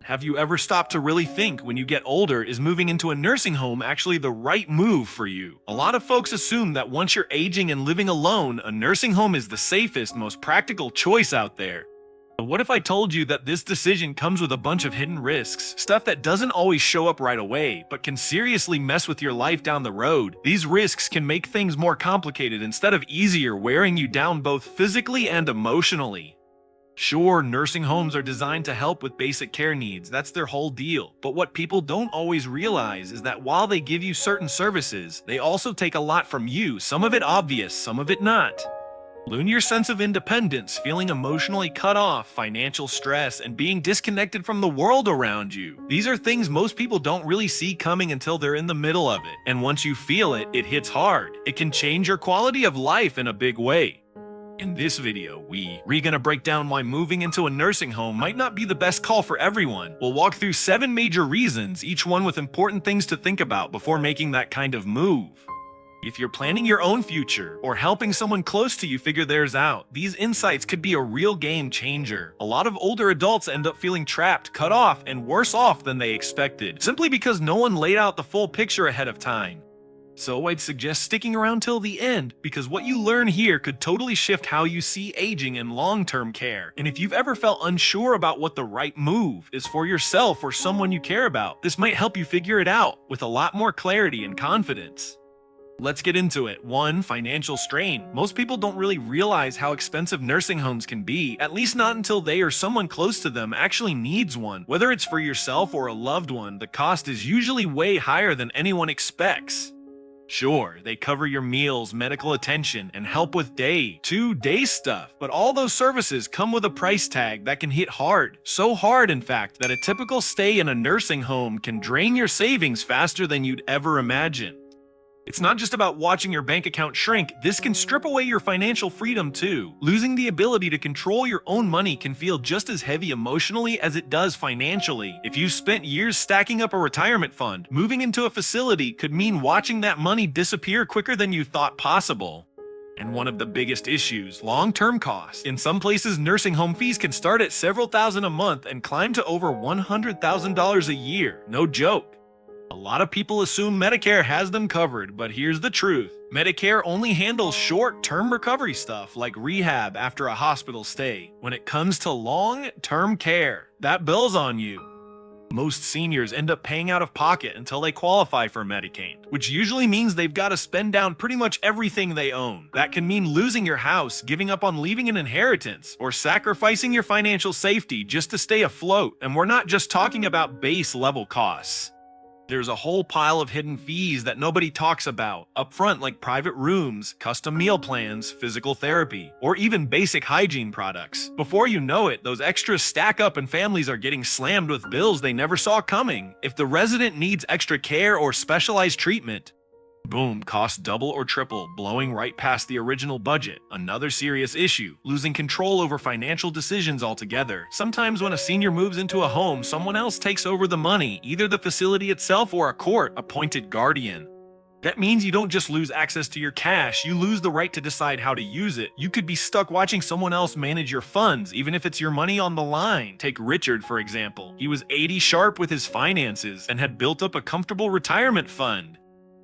Have you ever stopped to really think when you get older, is moving into a nursing home actually the right move for you? A lot of folks assume that once you're aging and living alone, a nursing home is the safest, most practical choice out there. But what if I told you that this decision comes with a bunch of hidden risks, stuff that doesn't always show up right away, but can seriously mess with your life down the road? These risks can make things more complicated instead of easier, wearing you down both physically and emotionally. Sure, nursing homes are designed to help with basic care needs, that's their whole deal. But what people don't always realize is that while they give you certain services, they also take a lot from you, some of it obvious, some of it not. Lose your sense of independence, feeling emotionally cut off, financial stress, and being disconnected from the world around you. These are things most people don't really see coming until they're in the middle of it. And once you feel it, it hits hard. It can change your quality of life in a big way. In this video, we're gonna break down why moving into a nursing home might not be the best call for everyone. We'll walk through 7 major reasons, each one with important things to think about before making that kind of move. If you're planning your own future or helping someone close to you figure theirs out, these insights could be a real game changer. A lot of older adults end up feeling trapped, cut off, and worse off than they expected, simply because no one laid out the full picture ahead of time. So I'd suggest sticking around till the end, because what you learn here could totally shift how you see aging and long-term care. And if you've ever felt unsure about what the right move is for yourself or someone you care about, this might help you figure it out with a lot more clarity and confidence. Let's get into it. 1. Financial strain. Most people don't really realize how expensive nursing homes can be, at least not until they or someone close to them actually needs one. Whether it's for yourself or a loved one, the cost is usually way higher than anyone expects. Sure, they cover your meals, medical attention, and help with day-to-day stuff, but all those services come with a price tag that can hit hard. So hard, in fact, that a typical stay in a nursing home can drain your savings faster than you'd ever imagine. It's not just about watching your bank account shrink, this can strip away your financial freedom too. Losing the ability to control your own money can feel just as heavy emotionally as it does financially. If you've spent years stacking up a retirement fund, moving into a facility could mean watching that money disappear quicker than you thought possible. And one of the biggest issues, long-term costs. In some places, nursing home fees can start at several thousand a month and climb to over $100,000 a year. No joke. A lot of people assume Medicare has them covered, but here's the truth. Medicare only handles short-term recovery stuff like rehab after a hospital stay. When it comes to long-term care, that bill's on you. Most seniors end up paying out of pocket until they qualify for Medicaid, which usually means they've got to spend down pretty much everything they own. That can mean losing your house, giving up on leaving an inheritance, or sacrificing your financial safety just to stay afloat. And we're not just talking about base-level costs. There's a whole pile of hidden fees that nobody talks about up front, like private rooms, custom meal plans, physical therapy, or even basic hygiene products. Before you know it, those extras stack up and families are getting slammed with bills they never saw coming. If the resident needs extra care or specialized treatment, boom, costs double or triple, blowing right past the original budget. Another serious issue, losing control over financial decisions altogether. Sometimes when a senior moves into a home, someone else takes over the money, either the facility itself or a court-appointed guardian. That means you don't just lose access to your cash, you lose the right to decide how to use it. You could be stuck watching someone else manage your funds, even if it's your money on the line. Take Richard, for example. He was 80 sharp with his finances and had built up a comfortable retirement fund.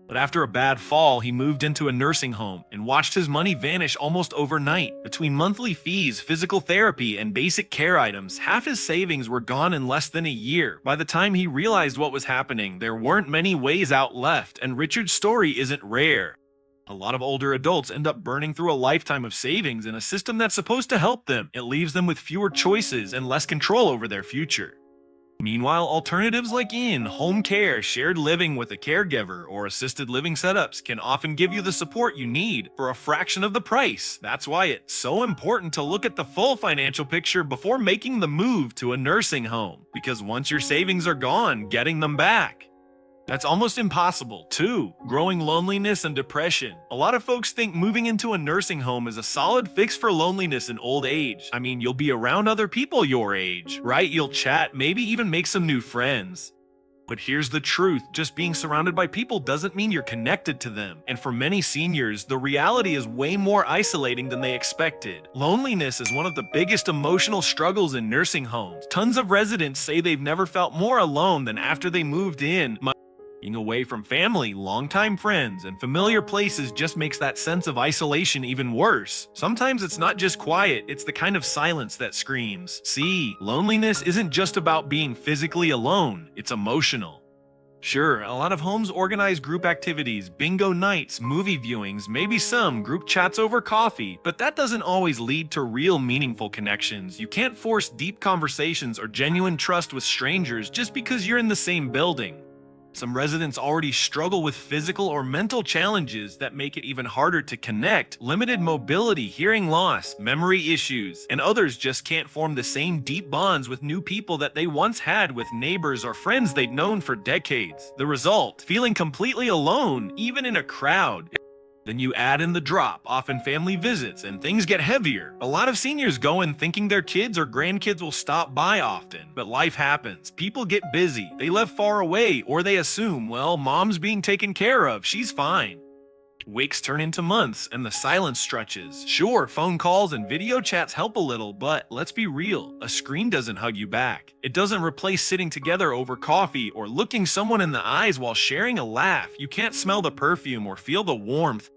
But after a bad fall, he moved into a nursing home and watched his money vanish almost overnight. Between monthly fees, physical therapy, and basic care items, half his savings were gone in less than a year. By the time he realized what was happening, there weren't many ways out left, and Richard's story isn't rare. A lot of older adults end up burning through a lifetime of savings in a system that's supposed to help them. It leaves them with fewer choices and less control over their future. Meanwhile, alternatives like in-home care, shared living with a caregiver, or assisted living setups can often give you the support you need for a fraction of the price. That's why it's so important to look at the full financial picture before making the move to a nursing home, because once your savings are gone, getting them back, that's almost impossible. 2. Growing loneliness and depression. A lot of folks think moving into a nursing home is a solid fix for loneliness in old age. I mean, you'll be around other people your age, right? You'll chat, maybe even make some new friends. But here's the truth, just being surrounded by people doesn't mean you're connected to them. And for many seniors, the reality is way more isolating than they expected. Loneliness is one of the biggest emotional struggles in nursing homes. Tons of residents say they've never felt more alone than after they moved in. Being away from family, longtime friends, and familiar places just makes that sense of isolation even worse. Sometimes it's not just quiet, it's the kind of silence that screams. See, loneliness isn't just about being physically alone, it's emotional. Sure, a lot of homes organize group activities, bingo nights, movie viewings, maybe some group chats over coffee, but that doesn't always lead to real meaningful connections. You can't force deep conversations or genuine trust with strangers just because you're in the same building. Some residents already struggle with physical or mental challenges that make it even harder to connect, limited mobility, hearing loss, memory issues, and others just can't form the same deep bonds with new people that they once had with neighbors or friends they'd known for decades. The result, feeling completely alone, even in a crowd. Then you add in the drop, often family visits, and things get heavier. A lot of seniors go in thinking their kids or grandkids will stop by often, but life happens. People get busy, they live far away, or they assume, well, mom's being taken care of, she's fine. Weeks turn into months, and the silence stretches. Sure, phone calls and video chats help a little, but let's be real, a screen doesn't hug you back. It doesn't replace sitting together over coffee or looking someone in the eyes while sharing a laugh. You can't smell the perfume or feel the warmth.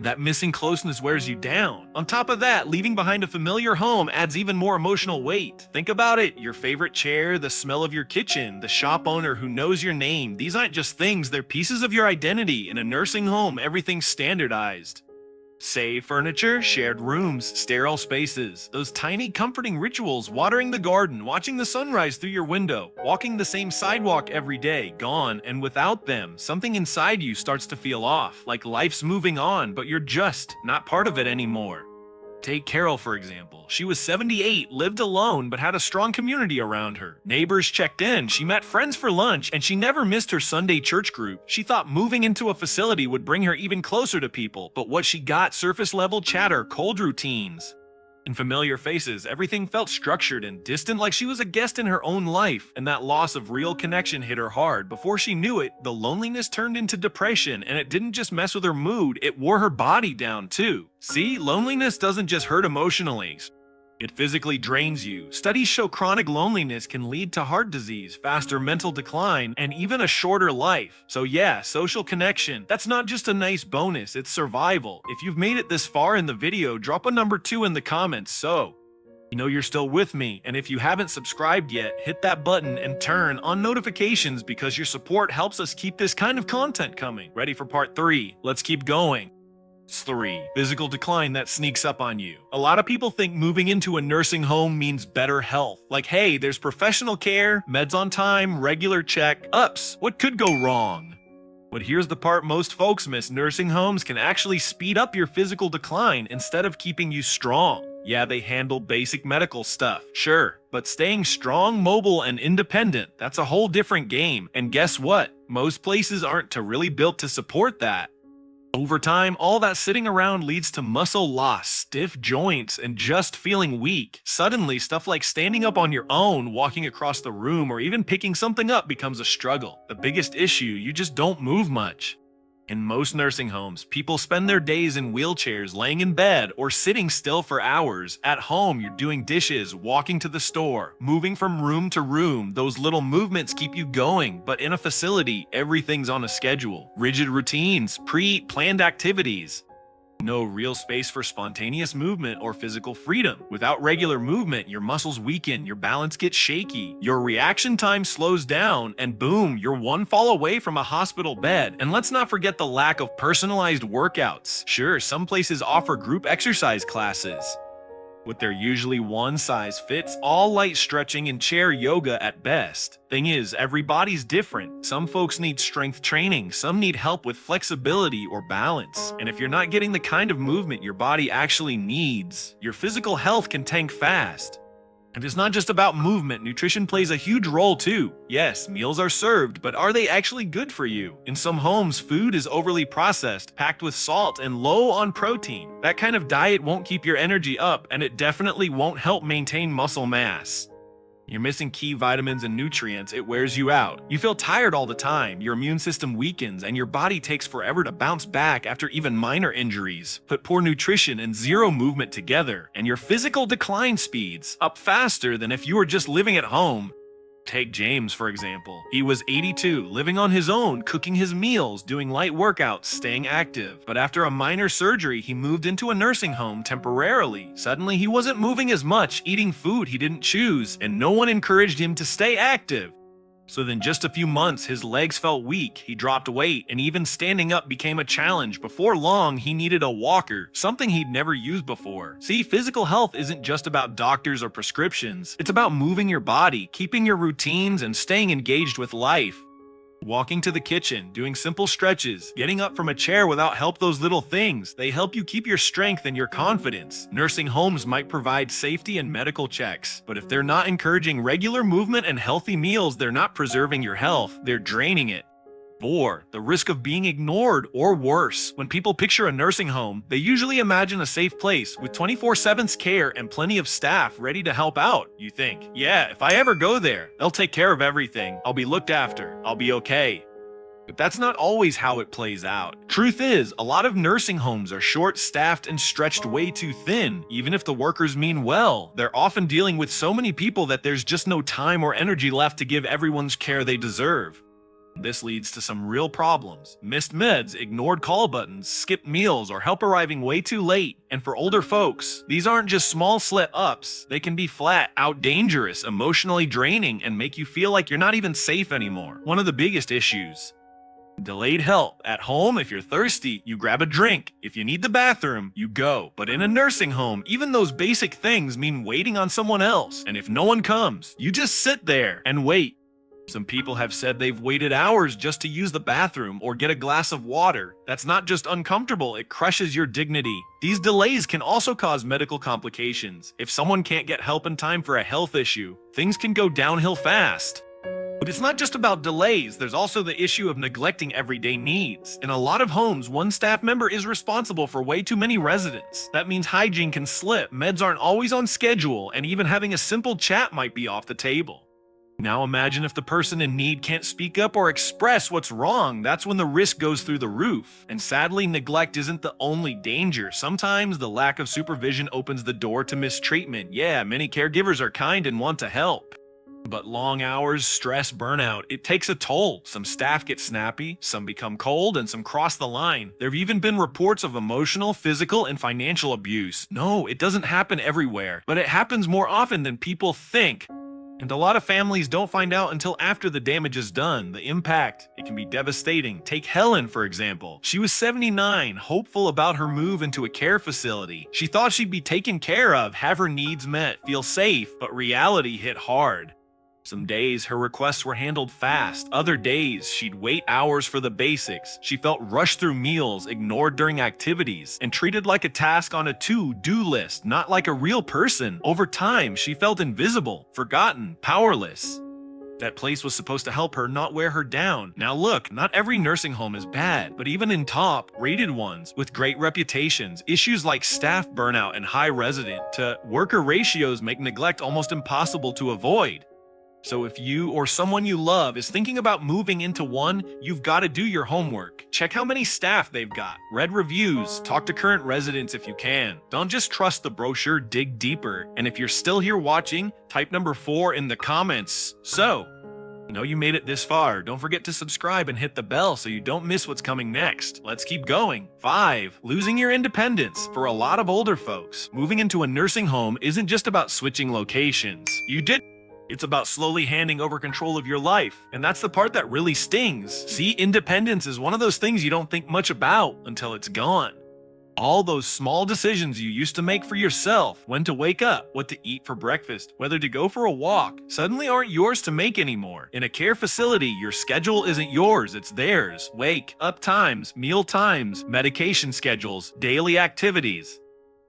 That missing closeness wears you down. On top of that, leaving behind a familiar home adds even more emotional weight. Think about it, your favorite chair, the smell of your kitchen, the shop owner who knows your name. These aren't just things, they're pieces of your identity. In a nursing home, everything's standardized. Say furniture, shared rooms, sterile spaces, those tiny comforting rituals, watering the garden, watching the sunrise through your window, walking the same sidewalk every day, gone, and without them, something inside you starts to feel off, like life's moving on, but you're just not part of it anymore. Take Carol, for example. She was 78, lived alone, but had a strong community around her. Neighbors checked in, she met friends for lunch, and she never missed her Sunday church group. She thought moving into a facility would bring her even closer to people, but what she got, surface-level chatter, cold routines, and familiar faces. Everything felt structured and distant, like she was a guest in her own life, and that loss of real connection hit her hard. Before she knew it, the loneliness turned into depression, and it didn't just mess with her mood, it wore her body down too. See, loneliness doesn't just hurt emotionally. It physically drains you. Studies show chronic loneliness can lead to heart disease, faster mental decline, and even a shorter life. So yeah, social connection, that's not just a nice bonus, it's survival. If you've made it this far in the video, drop a number 2 in the comments so you know you're still with me. And if you haven't subscribed yet, hit that button and turn on notifications because your support helps us keep this kind of content coming. Ready for part 3? Let's keep going. 3. Physical decline that sneaks up on you. A lot of people think moving into a nursing home means better health. Like, hey, there's professional care, meds on time, regular check-ups. What could go wrong? But here's the part most folks miss. Nursing homes can actually speed up your physical decline instead of keeping you strong. Yeah, they handle basic medical stuff, sure, but staying strong, mobile, and independent, that's a whole different game. And guess what? Most places aren't really built to support that. Over time, all that sitting around leads to muscle loss, stiff joints, and just feeling weak. Suddenly, stuff like standing up on your own, walking across the room, or even picking something up becomes a struggle. The biggest issue, you just don't move much. In most nursing homes, people spend their days in wheelchairs, laying in bed, or sitting still for hours. At home, you're doing dishes, walking to the store, moving from room to room. Those little movements keep you going, but in a facility, everything's on a schedule. Rigid routines, pre-planned activities. No real space for spontaneous movement or physical freedom. Without regular movement, your muscles weaken, your balance gets shaky, your reaction time slows down, and boom, you're one fall away from a hospital bed. And let's not forget the lack of personalized workouts. Sure, some places offer group exercise classes, but they're usually one-size-fits-all light stretching and chair yoga at best. Thing is, every body's different. Some folks need strength training, some need help with flexibility or balance. And if you're not getting the kind of movement your body actually needs, your physical health can tank fast. And it's not just about movement, nutrition plays a huge role too. Yes, meals are served, but are they actually good for you? In some homes, food is overly processed, packed with salt, and low on protein. That kind of diet won't keep your energy up, and it definitely won't help maintain muscle mass. You're missing key vitamins and nutrients, it wears you out. You feel tired all the time, your immune system weakens, and your body takes forever to bounce back after even minor injuries. Put poor nutrition and zero movement together, and your physical decline speeds up faster than if you were just living at home. Take James, for example. He was 82, living on his own, cooking his meals, doing light workouts, staying active. But after a minor surgery, he moved into a nursing home temporarily. Suddenly, he wasn't moving as much, eating food he didn't choose, and no one encouraged him to stay active. So then just a few months, his legs felt weak, he dropped weight, and even standing up became a challenge. Before long, he needed a walker, something he'd never used before. See, physical health isn't just about doctors or prescriptions. It's about moving your body, keeping your routines, and staying engaged with life. Walking to the kitchen, doing simple stretches, getting up from a chair without help, those little things, they help you keep your strength and your confidence. Nursing homes might provide safety and medical checks, but if they're not encouraging regular movement and healthy meals, they're not preserving your health, they're draining it. 4. The risk of being ignored or worse. When people picture a nursing home, they usually imagine a safe place with 24/7 care and plenty of staff ready to help out. You think, yeah, if I ever go there, they'll take care of everything. I'll be looked after. I'll be okay. But that's not always how it plays out. Truth is, a lot of nursing homes are short-staffed and stretched way too thin. Even if the workers mean well, they're often dealing with so many people that there's just no time or energy left to give everyone's care they deserve. This leads to some real problems. Missed meds, ignored call buttons, skipped meals, or help arriving way too late. And for older folks, these aren't just small slip-ups. They can be flat out dangerous, emotionally draining, and make you feel like you're not even safe anymore. One of the biggest issues. Delayed help. At home, if you're thirsty, you grab a drink. If you need the bathroom, you go. But in a nursing home, even those basic things mean waiting on someone else. And if no one comes, you just sit there and wait. Some people have said they've waited hours just to use the bathroom or get a glass of water. That's not just uncomfortable, it crushes your dignity. These delays can also cause medical complications. If someone can't get help in time for a health issue, things can go downhill fast. But it's not just about delays, there's also the issue of neglecting everyday needs. In a lot of homes, one staff member is responsible for way too many residents. That means hygiene can slip, meds aren't always on schedule, and even having a simple chat might be off the table. Now imagine if the person in need can't speak up or express what's wrong. That's when the risk goes through the roof. And sadly, neglect isn't the only danger. Sometimes the lack of supervision opens the door to mistreatment. Yeah, many caregivers are kind and want to help. But long hours, stress, burnout, it takes a toll. Some staff get snappy, some become cold, and some cross the line. There have even been reports of emotional, physical, and financial abuse. No, it doesn't happen everywhere, but it happens more often than people think. And a lot of families don't find out until after the damage is done. The impact, it can be devastating. Take Helen, for example. She was 79, hopeful about her move into a care facility. She thought she'd be taken care of, have her needs met, feel safe, but reality hit hard. Some days her requests were handled fast. Other days she'd wait hours for the basics. She felt rushed through meals, ignored during activities, and treated like a task on a to-do list, not like a real person. Over time, she felt invisible, forgotten, powerless. That place was supposed to help her, not wear her down. Now look, not every nursing home is bad, but even in top, rated ones with great reputations, issues like staff burnout and high resident to worker ratios make neglect almost impossible to avoid. So if you or someone you love is thinking about moving into one, you've got to do your homework. Check how many staff they've got. Read reviews. Talk to current residents if you can. Don't just trust the brochure, dig deeper. And if you're still here watching, type number 4 in the comments. So, know you made it this far. Don't forget to subscribe and hit the bell so you don't miss what's coming next. Let's keep going. 5. Losing your independence. For a lot of older folks, moving into a nursing home isn't just about switching locations. It's about slowly handing over control of your life, and that's the part that really stings. See, independence is one of those things you don't think much about until it's gone. All those small decisions you used to make for yourself, when to wake up, what to eat for breakfast, whether to go for a walk, suddenly aren't yours to make anymore. In a care facility, your schedule isn't yours, it's theirs. Wake up times, meal times, medication schedules, daily activities.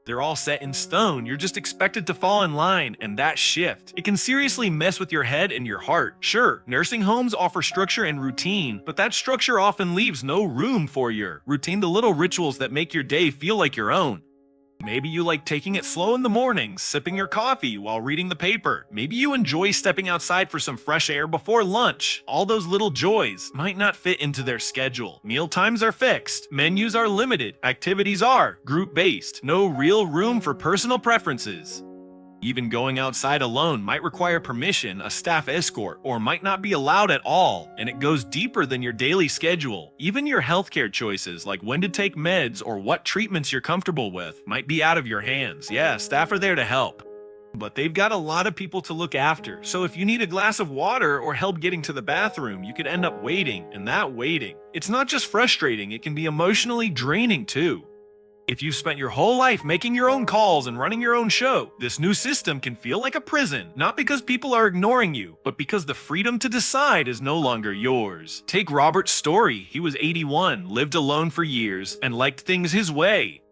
They're all set in stone. You're just expected to fall in line, and that shift, it can seriously mess with your head and your heart. Sure, nursing homes offer structure and routine, but that structure often leaves no room for your routine, the little rituals that make your day feel like your own. Maybe you like taking it slow in the mornings, sipping your coffee while reading the paper. Maybe you enjoy stepping outside for some fresh air before lunch. All those little joys might not fit into their schedule. Meal times are fixed, menus are limited, activities are group-based, no real room for personal preferences. Even going outside alone might require permission, a staff escort, or might not be allowed at all, and it goes deeper than your daily schedule. Even your healthcare choices, like when to take meds or what treatments you're comfortable with, might be out of your hands. Yeah, staff are there to help, but they've got a lot of people to look after. So if you need a glass of water or help getting to the bathroom, you could end up waiting, and that waiting, it's not just frustrating, it can be emotionally draining too. If you've spent your whole life making your own calls and running your own show, this new system can feel like a prison, not because people are ignoring you, but because the freedom to decide is no longer yours. Take Robert's story. He was 81, lived alone for years, and liked things his way.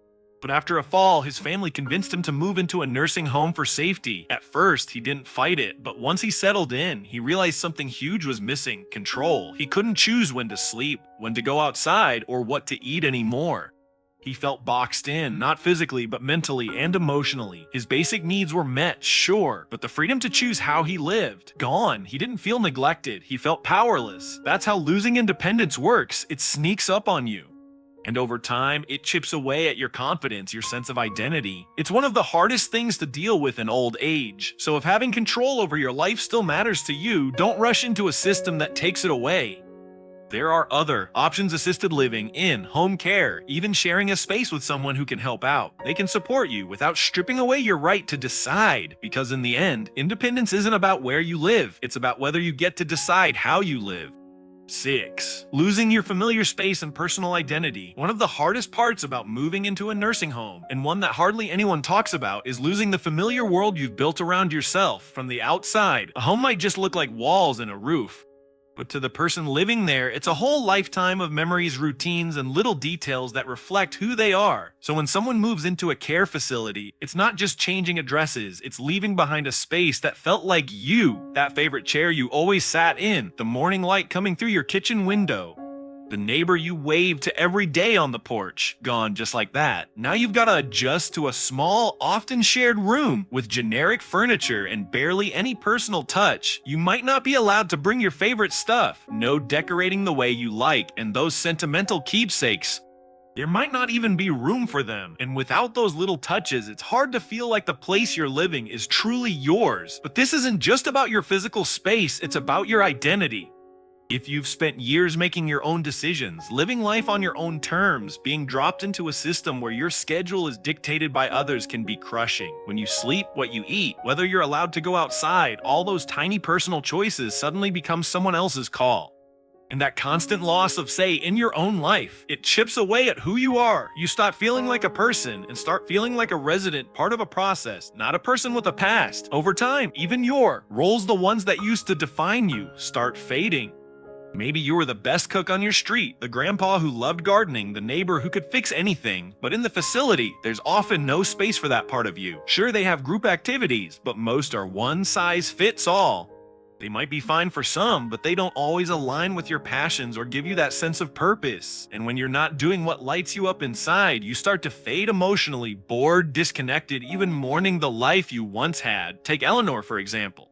But after a fall, his family convinced him to move into a nursing home for safety. At first, he didn't fight it, but once he settled in, he realized something huge was missing: control. He couldn't choose when to sleep, when to go outside, or what to eat anymore. He felt boxed in, not physically, but mentally and emotionally. His basic needs were met, sure, but the freedom to choose how he lived, gone. He didn't feel neglected, he felt powerless. That's how losing independence works. It sneaks up on you. And over time, it chips away at your confidence, your sense of identity. It's one of the hardest things to deal with in old age. So if having control over your life still matters to you, don't rush into a system that takes it away. There are other options: assisted living, in-home care, even sharing a space with someone who can help out. They can support you without stripping away your right to decide, because in the end, independence isn't about where you live, it's about whether you get to decide how you live. 6. Losing your familiar space and personal identity. One of the hardest parts about moving into a nursing home, and one that hardly anyone talks about, is losing the familiar world you've built around yourself. From the outside, a home might just look like walls and a roof. But to the person living there, it's a whole lifetime of memories, routines, and little details that reflect who they are. So when someone moves into a care facility, it's not just changing addresses, it's leaving behind a space that felt like you. That favorite chair you always sat in, the morning light coming through your kitchen window, the neighbor you waved to every day on the porch, gone just like that. Now you've got to adjust to a small, often shared room with generic furniture and barely any personal touch. You might not be allowed to bring your favorite stuff, no decorating the way you like, and those sentimental keepsakes, there might not even be room for them. And without those little touches, it's hard to feel like the place you're living is truly yours. But this isn't just about your physical space, it's about your identity. If you've spent years making your own decisions, living life on your own terms, being dropped into a system where your schedule is dictated by others can be crushing. When you sleep, what you eat, whether you're allowed to go outside, all those tiny personal choices suddenly become someone else's call. And that constant loss of say in your own life, it chips away at who you are. You stop feeling like a person and start feeling like a resident, part of a process, not a person with a past. Over time, even your roles, the ones that used to define you, start fading. Maybe you were the best cook on your street, the grandpa who loved gardening, the neighbor who could fix anything. But in the facility, there's often no space for that part of you. Sure, they have group activities, but most are one size fits all. They might be fine for some, but they don't always align with your passions or give you that sense of purpose. And when you're not doing what lights you up inside, you start to fade emotionally, bored, disconnected, even mourning the life you once had. Take Eleanor, for example.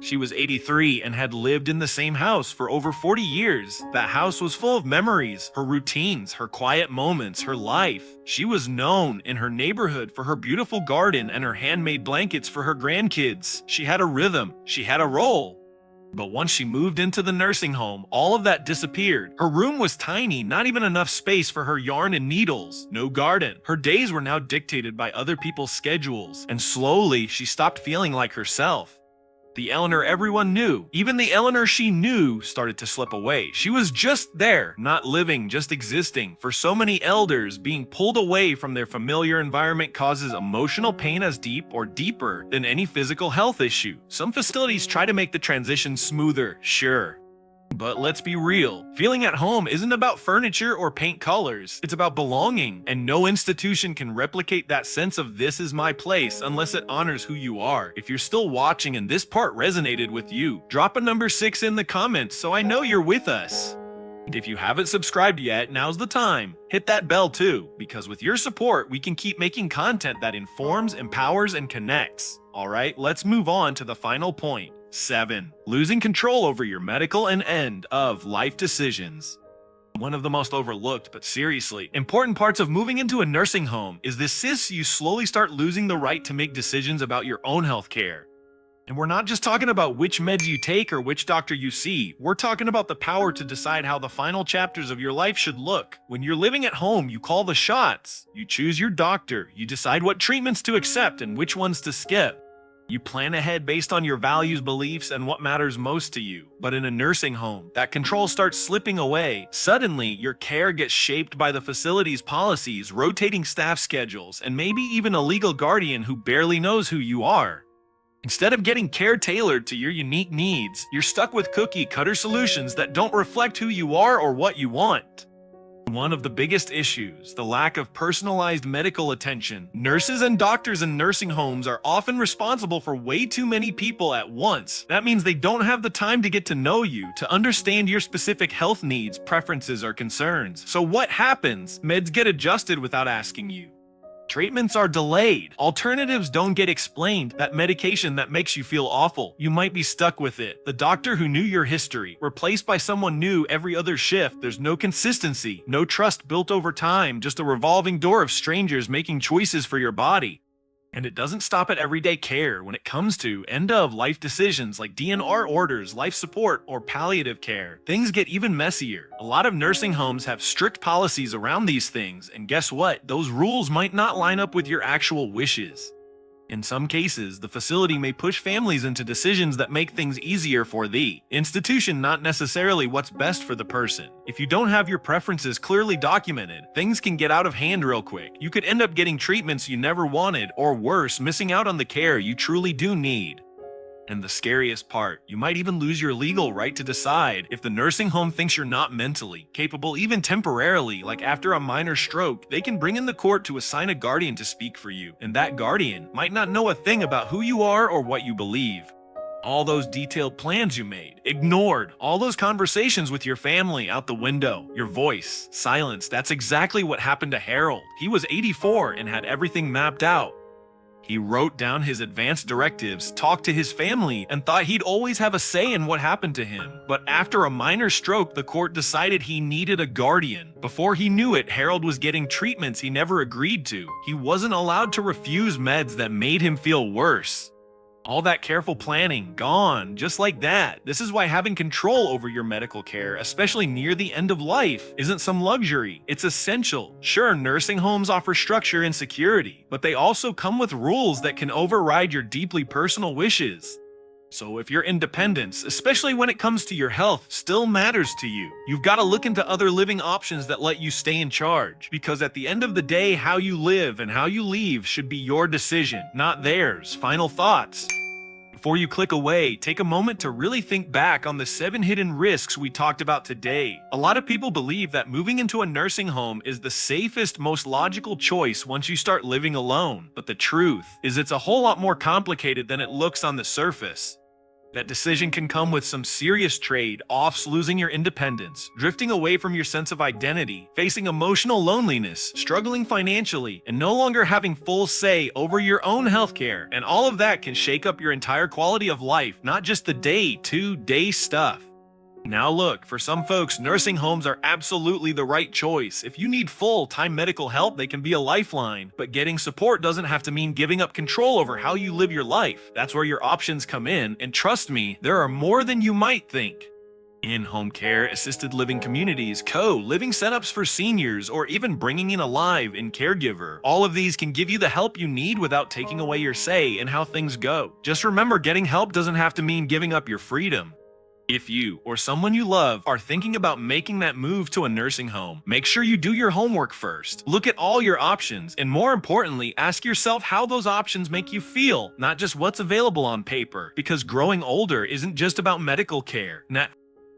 She was 83 and had lived in the same house for over 40 years. That house was full of memories, her routines, her quiet moments, her life. She was known in her neighborhood for her beautiful garden and her handmade blankets for her grandkids. She had a rhythm, she had a role. But once she moved into the nursing home, all of that disappeared. Her room was tiny, not even enough space for her yarn and needles. No garden. Her days were now dictated by other people's schedules. And slowly, she stopped feeling like herself. The Eleanor everyone knew, even the Eleanor she knew, started to slip away. She was just there, not living, just existing. For so many elders, being pulled away from their familiar environment causes emotional pain as deep or deeper than any physical health issue. Some facilities try to make the transition smoother, sure. But let's be real, feeling at home isn't about furniture or paint colors, it's about belonging, and no institution can replicate that sense of this is my place unless it honors who you are. If you're still watching and this part resonated with you, drop a number 6 in the comments so I know you're with us. If you haven't subscribed yet, now's the time. Hit that bell too, because with your support, we can keep making content that informs, empowers, and connects. Alright, let's move on to the final point. 7. Losing control over your medical and end of life decisions. One of the most overlooked, but seriously, important parts of moving into a nursing home is this: you slowly start losing the right to make decisions about your own health care. And we're not just talking about which meds you take or which doctor you see. We're talking about the power to decide how the final chapters of your life should look. When you're living at home, you call the shots. You choose your doctor. You decide what treatments to accept and which ones to skip. You plan ahead based on your values, beliefs, and what matters most to you. But in a nursing home, that control starts slipping away. Suddenly, your care gets shaped by the facility's policies, rotating staff schedules, and maybe even a legal guardian who barely knows who you are. Instead of getting care tailored to your unique needs, you're stuck with cookie-cutter solutions that don't reflect who you are or what you want. One of the biggest issues, the lack of personalized medical attention. Nurses and doctors in nursing homes are often responsible for way too many people at once. That means they don't have the time to get to know you, to understand your specific health needs, preferences, or concerns. So what happens? Meds get adjusted without asking you. Treatments are delayed. Alternatives don't get explained. That medication that makes you feel awful, you might be stuck with it. The doctor who knew your history, replaced by someone new every other shift. There's no consistency, no trust built over time, just a revolving door of strangers making choices for your body. And it doesn't stop at everyday care. When it comes to end-of-life decisions like DNR orders, life support, or palliative care, things get even messier. A lot of nursing homes have strict policies around these things, and guess what? Those rules might not line up with your actual wishes. In some cases, the facility may push families into decisions that make things easier for the institution, not necessarily what's best for the person. If you don't have your preferences clearly documented, things can get out of hand real quick. You could end up getting treatments you never wanted, or worse, missing out on the care you truly do need. And the scariest part, you might even lose your legal right to decide. If the nursing home thinks you're not mentally capable, even temporarily, like after a minor stroke, they can bring in the court to assign a guardian to speak for you. And that guardian might not know a thing about who you are or what you believe. All those detailed plans you made, ignored. All those conversations with your family out the window. Your voice, silenced. That's exactly what happened to Harold. He was 84 and had everything mapped out. He wrote down his advanced directives, talked to his family, and thought he'd always have a say in what happened to him. But after a minor stroke, the court decided he needed a guardian. Before he knew it, Harold was getting treatments he never agreed to. He wasn't allowed to refuse meds that made him feel worse. All that careful planning, gone, just like that. This is why having control over your medical care, especially near the end of life, isn't some luxury. It's essential. Sure, nursing homes offer structure and security, but they also come with rules that can override your deeply personal wishes. So if your independence, especially when it comes to your health, still matters to you, you've got to look into other living options that let you stay in charge. Because at the end of the day, how you live and how you leave should be your decision, not theirs. Final thoughts. Before you click away, take a moment to really think back on the 7 hidden risks we talked about today. A lot of people believe that moving into a nursing home is the safest, most logical choice once you start living alone. But the truth is it's a whole lot more complicated than it looks on the surface. That decision can come with some serious trade-offs: losing your independence, drifting away from your sense of identity, facing emotional loneliness, struggling financially, and no longer having full say over your own healthcare. And all of that can shake up your entire quality of life, not just the day-to-day stuff. Now look, for some folks, nursing homes are absolutely the right choice. If you need full-time medical help, they can be a lifeline. But getting support doesn't have to mean giving up control over how you live your life. That's where your options come in, and trust me, there are more than you might think. In-home care, assisted living communities, co-living setups for seniors, or even bringing in a live-in caregiver. All of these can give you the help you need without taking away your say in how things go. Just remember, getting help doesn't have to mean giving up your freedom. If you or someone you love are thinking about making that move to a nursing home, make sure you do your homework first. Look at all your options, and more importantly, ask yourself how those options make you feel, not just what's available on paper. Because growing older isn't just about medical care.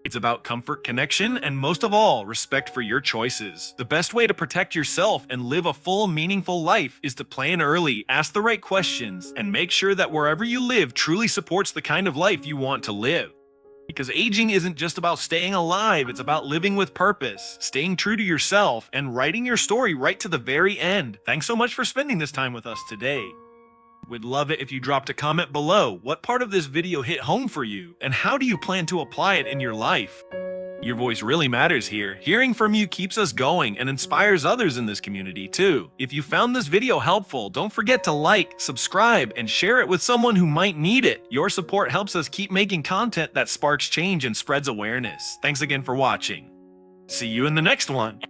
It's about comfort, connection, and most of all, respect for your choices. The best way to protect yourself and live a full, meaningful life is to plan early, ask the right questions, and make sure that wherever you live truly supports the kind of life you want to live. Because aging isn't just about staying alive, it's about living with purpose, staying true to yourself, and writing your story right to the very end. Thanks so much for spending this time with us today. We'd love it if you dropped a comment below. What part of this video hit home for you, and how do you plan to apply it in your life? Your voice really matters here. Hearing from you keeps us going and inspires others in this community too. If you found this video helpful, don't forget to like, subscribe, and share it with someone who might need it. Your support helps us keep making content that sparks change and spreads awareness. Thanks again for watching. See you in the next one.